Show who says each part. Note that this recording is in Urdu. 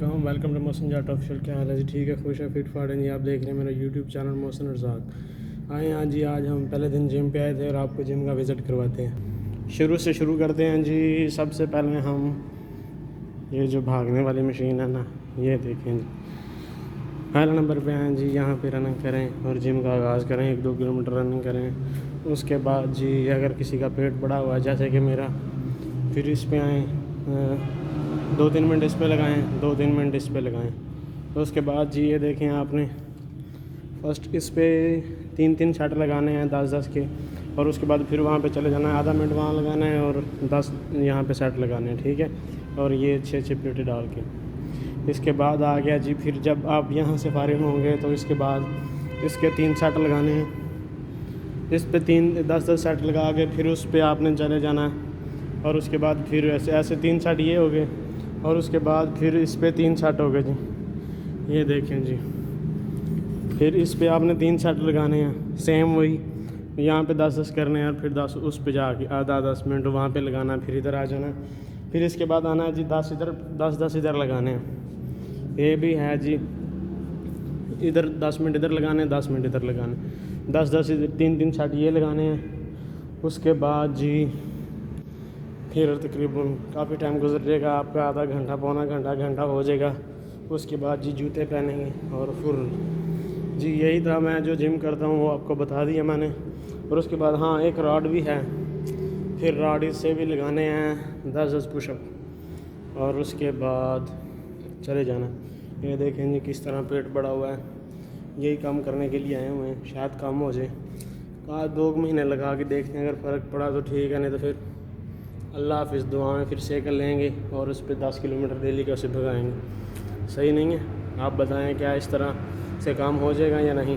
Speaker 1: علیکم، welcome to Mohsin Jat official. کیا حال ہے جی؟ ٹھیک ہے، خوش ہے، فٹ فاٹ ہے جی. آپ دیکھ رہے ہیں میرا یوٹیوب چینل محسن ارزاق. آئے ہاں جی، آج ہم پہلے دن جم پہ آئے تھے اور آپ کو جم کا وزٹ کرواتے ہیں. شروع کرتے ہیں جی. سب سے پہلے ہم یہ جو بھاگنے والی مشین ہے نا، یہ دیکھیں جی. پہلے نمبر پہ ہیں جی. یہاں پہ رننگ کریں اور جم کا آغاز کریں. 1-2 کلومیٹر رننگ کریں. اس کے بعد جی اگر کسی کا پیٹ بڑا ہوا ہے جیسے کہ میرا، پھر اس پہ آئیں، 2-3 منٹ اس پہ لگائیں. 2-3 منٹ اس پہ لگائیں. اس کے بعد جی یہ دیکھیں آپ نے فرسٹ اس پہ 3 سیٹ لگانے ہیں 10 کے، اور اس کے بعد پھر وہاں پہ چلے جانا ہے. آدھا منٹ وہاں لگانا ہے اور 10 یہاں پہ سیٹ لگانے ہیں. ٹھیک ہے، اور یہ 6 پلیٹیں ڈال کے. اس کے بعد آ گیا جی. پھر جب آپ یہاں سے فارغ ہوں گے تو اس کے بعد اس کے 3 سیٹ لگانے ہیں. اس پہ 10 سیٹ لگا کے پھر اس پہ آپ نے چلے جانا ہے. اور اس کے بعد پھر ایسے 3 سیٹ یہ ہو گئے، اور اس کے بعد پھر اس پہ 3 سیٹ ہو گئے جی. یہ دیکھیں جی. پھر اس پہ آپ نے 3 سیٹ لگانے ہیں. سیم وہی یہاں پہ 10 کرنے ہیں، اور پھر 10 اس پہ جا کے آدھا 10 منٹ وہاں پہ لگانا ہے. پھر ادھر آ جانا ہے. پھر اس کے بعد آنا ہے جی 10 ادھر لگانے ہیں. یہ بھی ہے جی. ادھر 10 منٹ ادھر لگانے ہیں، 10 منٹ ادھر لگانے ہیں. 10 ادھر 3 سیٹ یہ لگانے ہیں. اس کے بعد جی پھر تقریباً کافی ٹائم گزر جائے گا آپ کا. آدھا گھنٹہ، پونا گھنٹہ ہو جائے گا. اس کے بعد جی جوتے پہنیں گے اور پھر جی یہی تھا. میں جو جم کرتا ہوں وہ آپ کو بتا دیا میں نے. اور اس کے بعد ہاں ایک راڈ بھی ہے. پھر راڈ اس سے بھی لگانے ہیں 10 پش اپ، اور اس کے بعد چلے جانا. یہ دیکھیں جی کس طرح پیٹ بڑا ہوا ہے. یہی کام کرنے کے لیے آئے ہوئے ہیں، شاید کام ہو جائے. 2 مہینے لگا کے دیکھتے ہیں، اگر فرق پڑا تو ٹھیک ہے، نہیں تو پھر اللہ حافظ. دعا میں پھر سیکل لیں گے اور اس پہ 10 کلومیٹر ڈیلی کا اسے بھگائیں گے. صحیح نہیں ہے؟ آپ بتائیں کیا اس طرح سے کام ہو جائے گا یا نہیں؟